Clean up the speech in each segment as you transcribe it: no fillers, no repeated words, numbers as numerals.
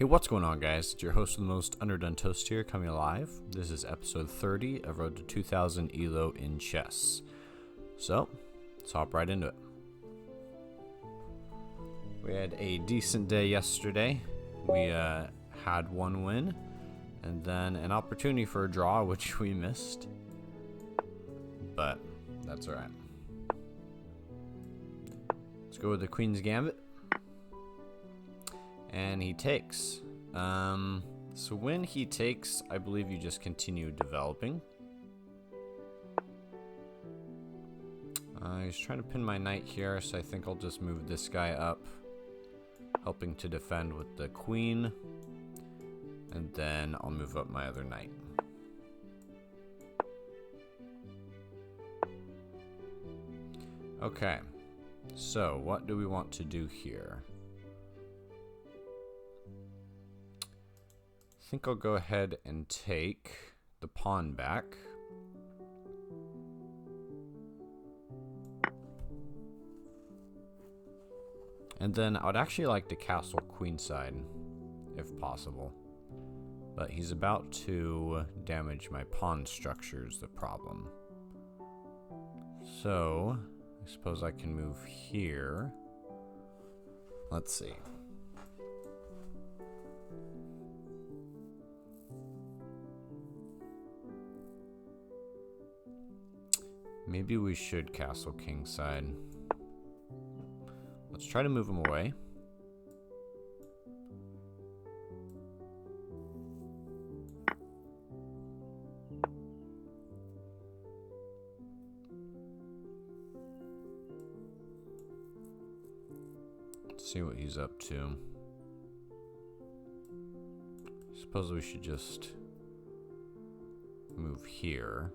Hey, what's going on, guys? It's your host of the most underdone toast here, coming live. This is episode 30 of Road to 2000 ELO in chess. So, let's hop right into it. We had a decent day yesterday. We had one win, and then an opportunity for a draw, which we missed. But that's alright. Let's go with the Queens Gambit. And he takes. So when he takes, I believe you just continue developing. He's trying to pin my knight here, so I think I'll just move this guy up, helping to defend with the queen. And then I'll move up my other knight. Okay, so what do we want to do here? I think I'll go ahead and take the pawn back. And then I would actually like to castle queenside, if possible. But he's about to damage my pawn structure is the problem. So, I suppose I can move here. Let's see. Maybe we should castle kingside. Let's try to move him away. Let's see what he's up to. Suppose we should just move here.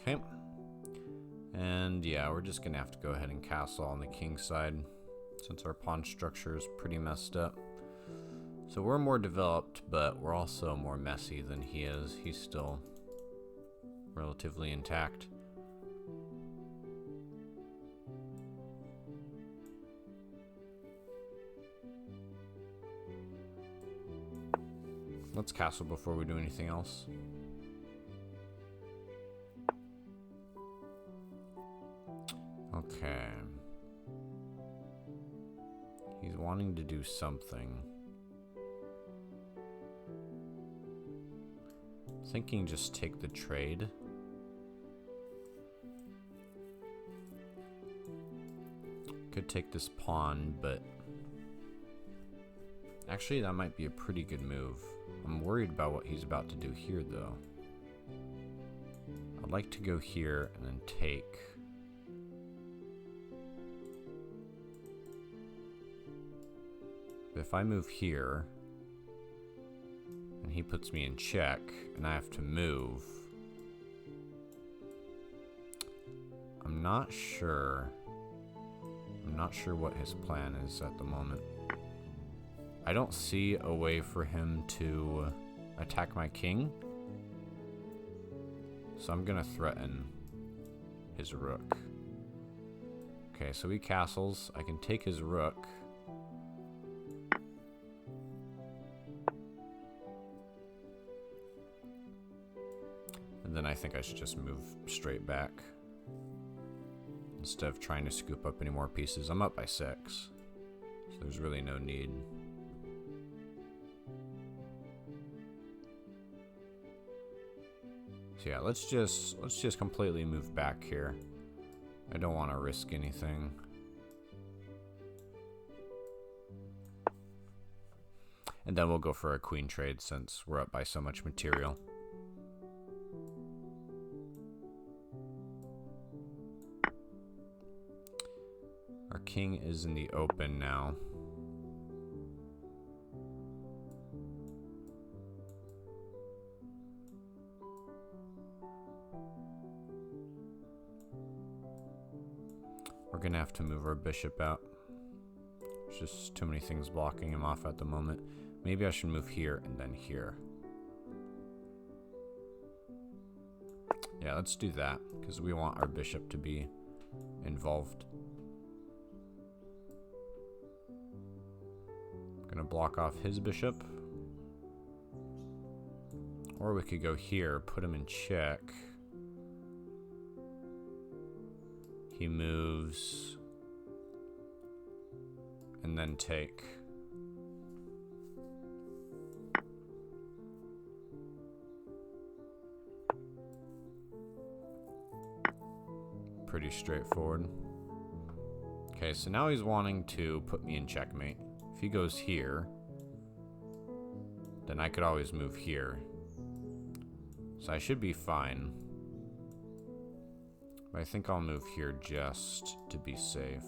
Okay, and yeah, we're just gonna have to go ahead and castle on the king side since our pawn structure is pretty messed up. So we're more developed, but we're also more messy than he is. He's still relatively intact. Let's castle before we do anything else. Okay. He's wanting to do something. Thinking just take the trade. Could take this pawn, but actually that might be a pretty good move. I'm worried about what he's about to do here though. I'd like to go here and then take. If I move here, and he puts me in check, and I have to move, I'm not sure what his plan is at the moment. I don't see a way for him to attack my king, so I'm gonna threaten his rook. Okay, so he castles. I can take his rook. And then I think I should just move straight back instead of trying to scoop up any more pieces. I'm up by 6, so there's really no need. So yeah, let's just completely move back here. I don't want to risk anything. And then we'll go for a queen trade since we're up by so much material. Our king is in the open now. We're going gonna have to move our bishop out. There's just too many things blocking him off at the moment. Maybe I should move here and then here. Yeah, let's do that, because we want our bishop to be involved. Gonna block off his bishop. Or we could go here, put him in check. He moves. And then take. Pretty straightforward. Okay, so now he's wanting to put me in checkmate. If he goes here, then I could always move here. So I should be fine. But I think I'll move here just to be safe.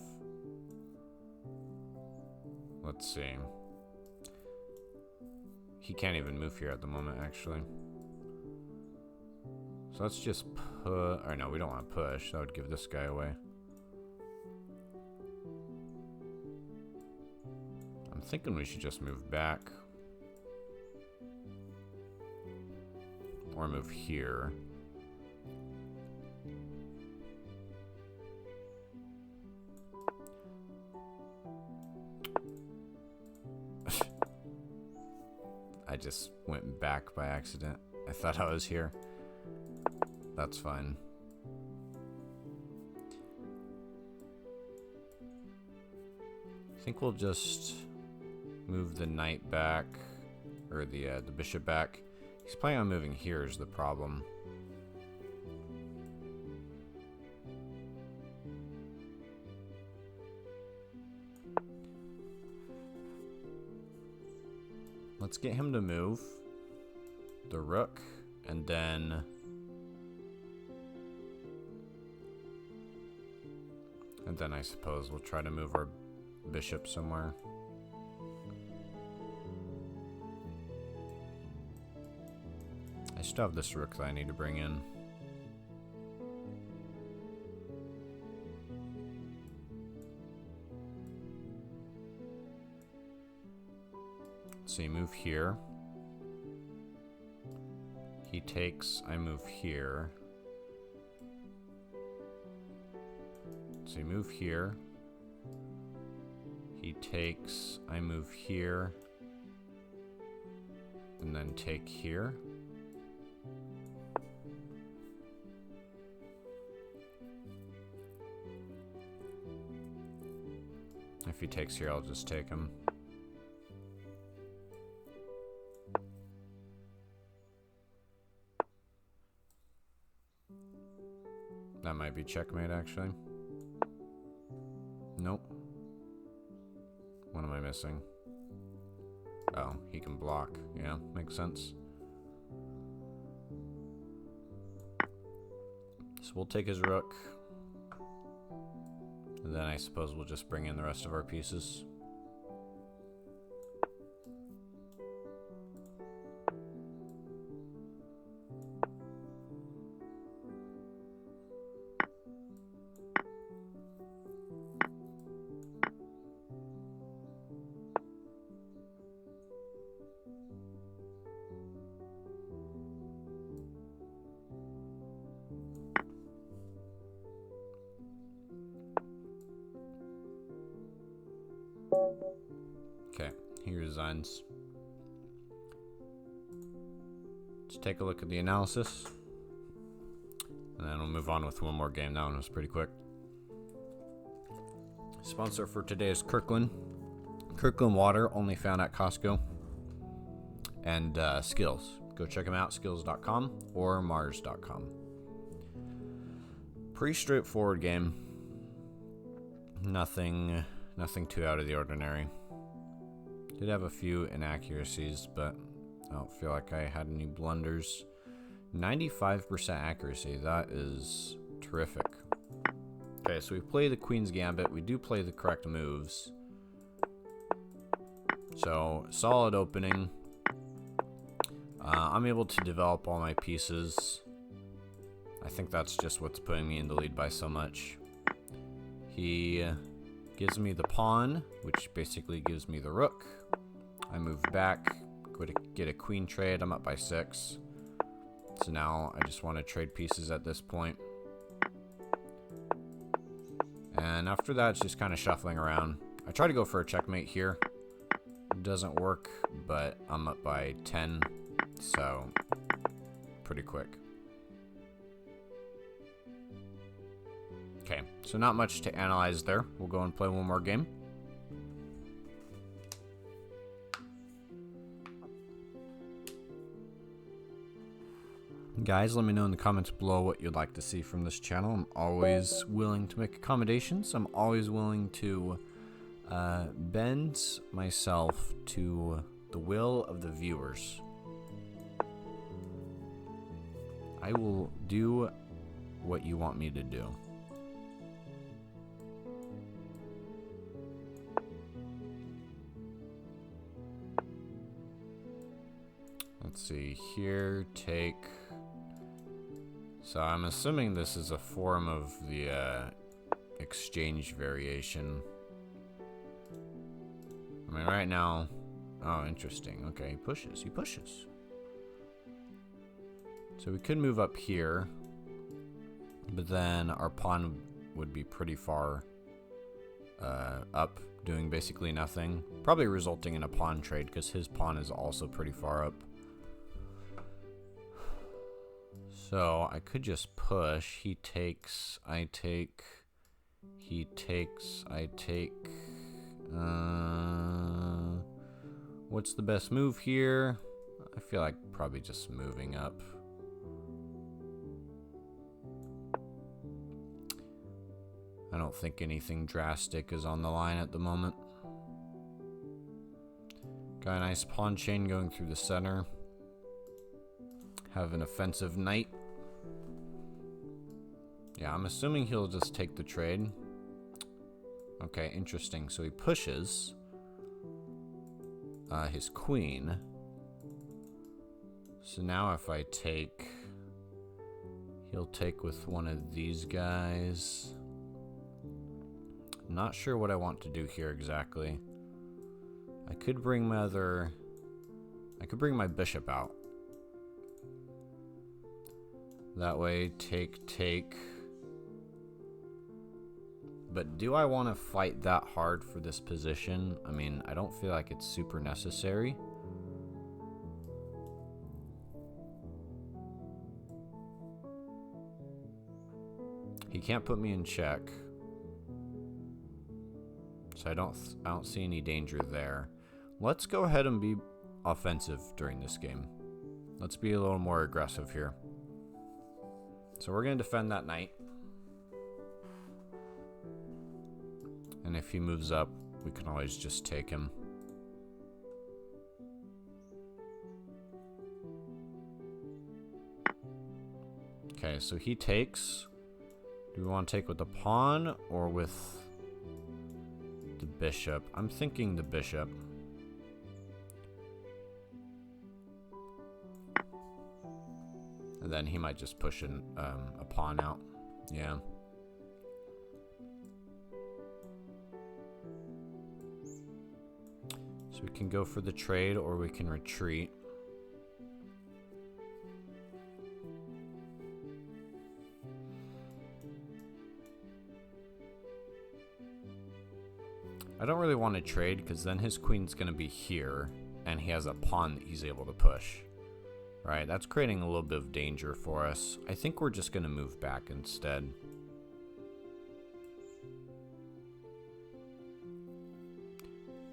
Let's see. He can't even move here at the moment, actually. So let's just put... Or no, we don't want to push. That would give this guy away. I'm thinking we should just move back. Or move here. I just went back by accident. I thought I was here. That's fine. I think we'll just move the knight back, or the bishop back. He's planning on moving here is the problem. Let's get him to move the rook, and then I suppose we'll try to move our bishop somewhere. I still have this rook that I need to bring in. So you move here. He takes, I move here. So you move here. He takes, I move here. And then take here. If he takes here, I'll just take him. That might be checkmate, actually. Nope. What am I missing? Oh, he can block. Yeah, makes sense. So we'll take his rook. And then I suppose we'll just bring in the rest of our pieces. Okay, he resigns. Let's take a look at the analysis. And then we'll move on with one more game. That one was pretty quick. Sponsor for today is Kirkland. Kirkland water, only found at Costco. And Skills. Go check them out, skills.com or mars.com. Pretty straightforward game. Nothing too out of the ordinary. Did have a few inaccuracies, but I don't feel like I had any blunders. 95% accuracy, that is terrific. Okay, so we play the Queens Gambit. We do play the correct moves. So, solid opening. I'm able to develop all my pieces. I think that's just what's putting me in the lead by so much. He gives me the pawn, which basically gives me the rook. I move back, go to get a queen trade. I'm up by 6. So now I just want to trade pieces at this point. And after that, it's just kind of shuffling around. I try to go for a checkmate here. It doesn't work, but I'm up by 10, so pretty quick. Okay, so not much to analyze there. We'll go and play one more game. Guys, let me know in the comments below what you'd like to see from this channel. I'm always willing to make accommodations. I'm always willing to bend myself to the will of the viewers. I will do what you want me to do. Let's see here, take... So I'm assuming this is a form of the exchange variation. I mean, right now... Oh, interesting. Okay, he pushes. He pushes. So we could move up here, but then our pawn would be pretty far up, doing basically nothing. Probably resulting in a pawn trade, because his pawn is also pretty far up. So I could just push. He takes, I take, he takes, I take. What's the best move here? I feel like probably just moving up. I don't think anything drastic is on the line at the moment. Got a nice pawn chain going through the center. Have an offensive knight. Yeah, I'm assuming he'll just take the trade. Okay, interesting. So he pushes his queen. So now if I take, he'll take with one of these guys. I'm not sure what I want to do here exactly. I could bring my bishop out. That way, take. But do I want to fight that hard for this position? I mean, I don't feel like it's super necessary. He can't put me in check. So I don't see any danger there. Let's go ahead and be offensive during this game. Let's be a little more aggressive here. So we're going to defend that knight. And if he moves up, we can always just take him. Okay, so he takes. Do we want to take with the pawn or with the bishop? I'm thinking the bishop. And then he might just push a pawn out. Yeah. So we can go for the trade or we can retreat. I don't really want to trade because then his queen's going to be here and he has a pawn that he's able to push. Right, that's creating a little bit of danger for us. I think we're just going to move back instead.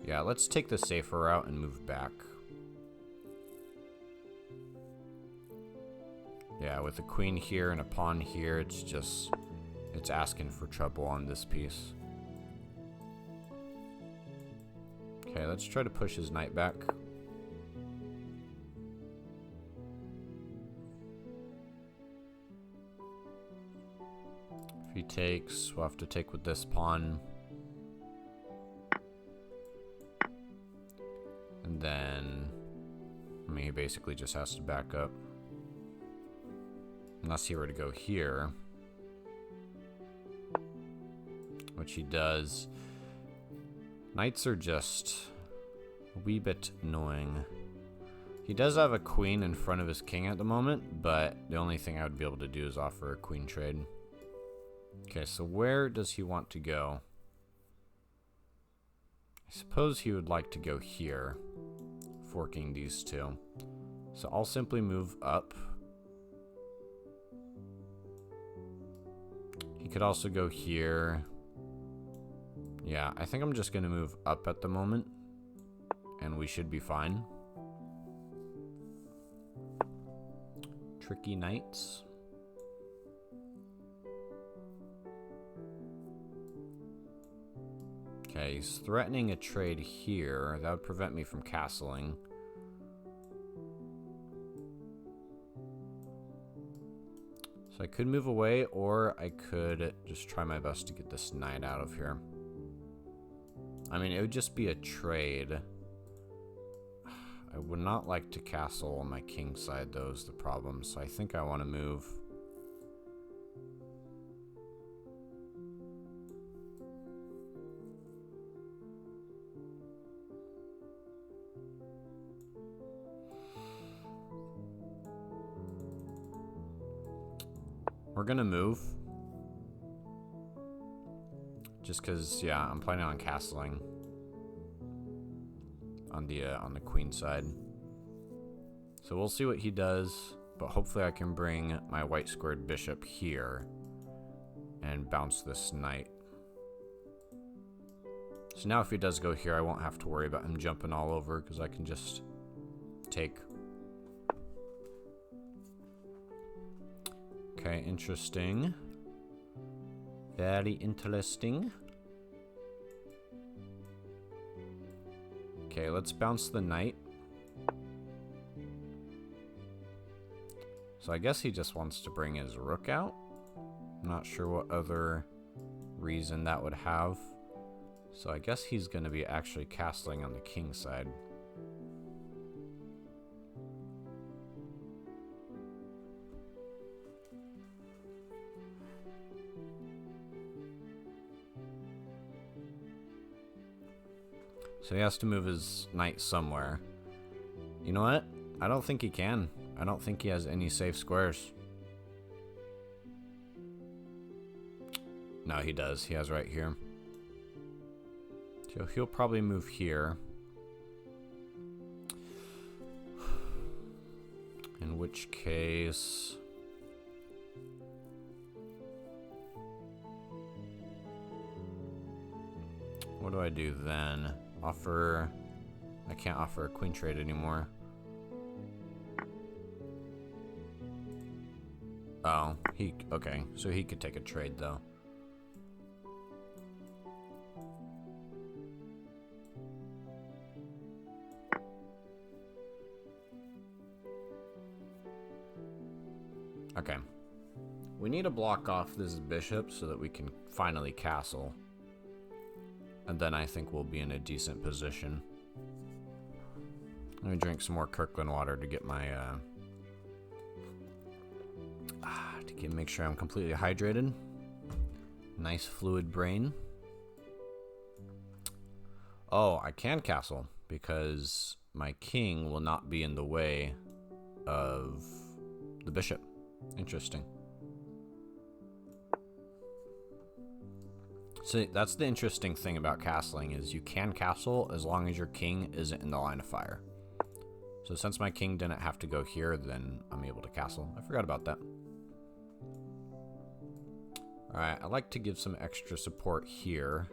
Yeah, let's take the safer route and move back. Yeah, with a queen here and a pawn here, it's asking for trouble on this piece. Okay, let's try to push his knight back. If he takes, we'll have to take with this pawn. And then, I mean, he basically just has to back up. Unless he were to go here. which he does. Knights are just a wee bit annoying. He does have a queen in front of his king at the moment, but the only thing I would be able to do is offer a queen trade. Okay, so where does he want to go? I suppose he would like to go here, forking these two. So I'll simply move up. He could also go here. Yeah, I think I'm just going to move up at the moment, and we should be fine. Tricky knights. Okay, he's threatening a trade here. That would prevent me from castling. So I could move away, or I could just try my best to get this knight out of here. I mean, it would just be a trade. I would not like to castle on my king side, though, is the problem. So I think I want to move. We're gonna move. Just because, yeah, I'm planning on castling on the queen side. So we'll see what he does, but hopefully I can bring my white squared bishop here and bounce this knight. So now if he does go here, I won't have to worry about him jumping all over because I can just take. Okay, interesting. Very interesting. Okay, let's bounce the knight. So I guess he just wants to bring his rook out. I'm not sure what other reason that would have. So I guess he's going to be actually castling on the king side. So he has to move his knight somewhere. You know what? I don't think he can. I don't think he has any safe squares. No, he does. He has right here. So he'll probably move here. In which case... what do I do then? Offer... I can't offer a queen trade anymore. Oh, okay, so he could take a trade though. Okay. We need to block off this bishop so that we can finally castle. And then I think we'll be in a decent position. Let me drink some more Kirkland water to get my make sure I'm completely hydrated. Nice fluid brain. Oh, I can castle because my king will not be in the way of the bishop. Interesting. So that's the interesting thing about castling is you can castle as long as your king isn't in the line of fire. So since my king didn't have to go here, then I'm able to castle. I forgot about that. Alright, I like to give some extra support here.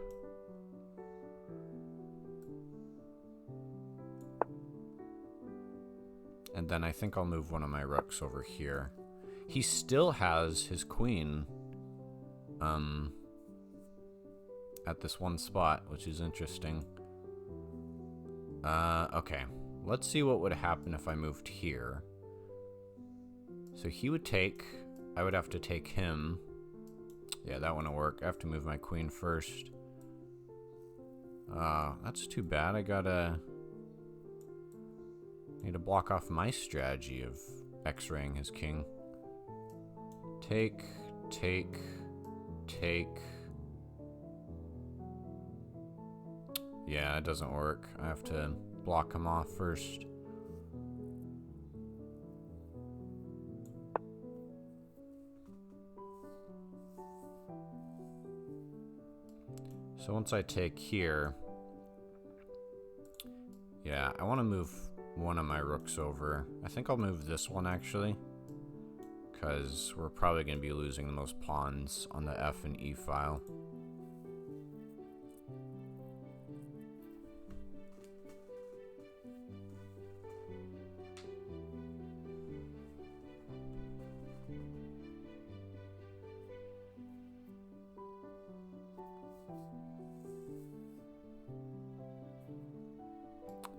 And then I think I'll move one of my rooks over here. He still has his queen at this one spot, which is interesting. Okay. Let's see what would happen if I moved here. So he would take... I would have to take him. Yeah, that wouldn't work. I have to move my queen first. That's too bad. I need to block off my strategy of X-raying his king. Take, take, take. Yeah, it doesn't work. I have to block him off first. So once I take here, yeah, I want to move one of my rooks over. I think I'll move this one actually, because we're probably going to be losing the most pawns on the F and E file.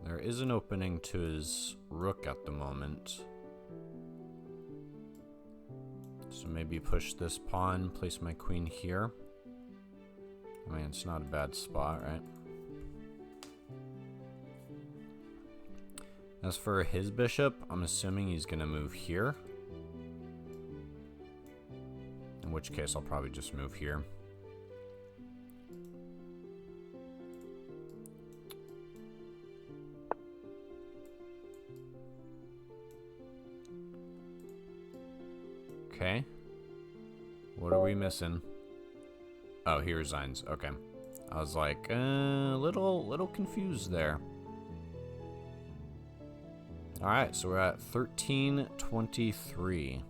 There is an opening to his rook at the moment. So maybe push this pawn, place my queen here. I mean, it's not a bad spot, right? As for his bishop, I'm assuming he's gonna move here. In which case, I'll probably just move here. Okay. What are we missing? Oh, he resigns. Okay. I was like, little confused there. All right, so we're at 13:23.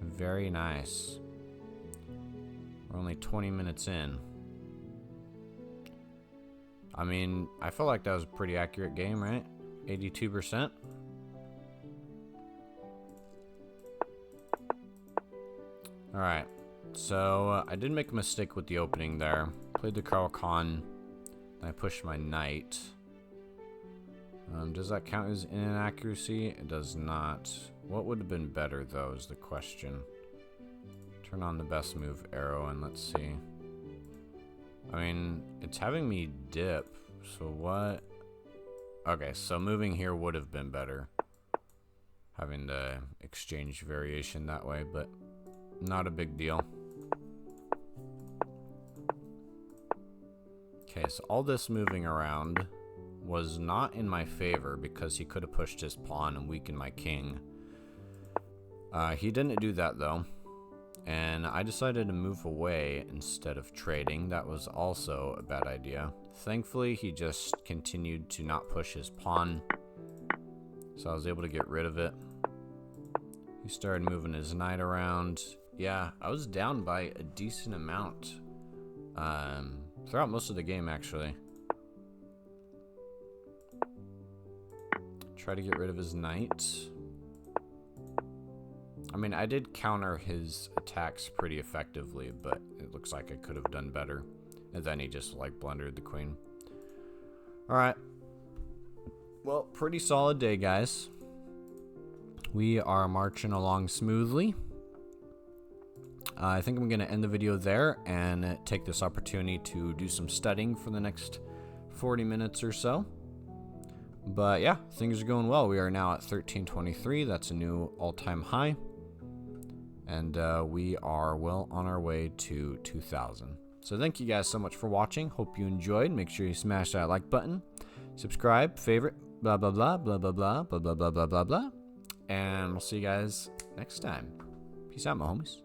Very nice. We're only 20 minutes in. I mean, I felt like that was a pretty accurate game, right? 82%. Alright, so I did make a mistake with the opening there. Played the Carl Khan, and I pushed my knight. Does that count as inaccuracy? It does not. What would have been better, though, is the question. Turn on the best move arrow, and let's see. I mean, it's having me dip, so what? Okay, so moving here would have been better. Having to exchange variation that way, but not a big deal. Okay, so all this moving around was not in my favor because he could have pushed his pawn and weakened my king. He didn't do that though, and I decided to move away instead of trading. That was also a bad idea. Thankfully, he just continued to not push his pawn, so I was able to get rid of it. He started moving his knight around. Yeah, I was down by a decent amount throughout most of the game, actually. Try to get rid of his knight. I mean, I did counter his attacks pretty effectively, but it looks like I could have done better. And then he just, like, blundered the queen. Alright. Well, pretty solid day, guys. We are marching along smoothly. I think I'm going to end the video there and take this opportunity to do some studying for the next 40 minutes or so. But yeah, things are going well. We are now at 13:23. That's a new all-time high. And we are well on our way to 2,000. So thank you guys so much for watching. Hope you enjoyed. Make sure you smash that like button. Subscribe, favorite, blah, blah, blah, blah, blah, blah, blah, blah, blah, blah, blah, blah. And we'll see you guys next time. Peace out, my homies.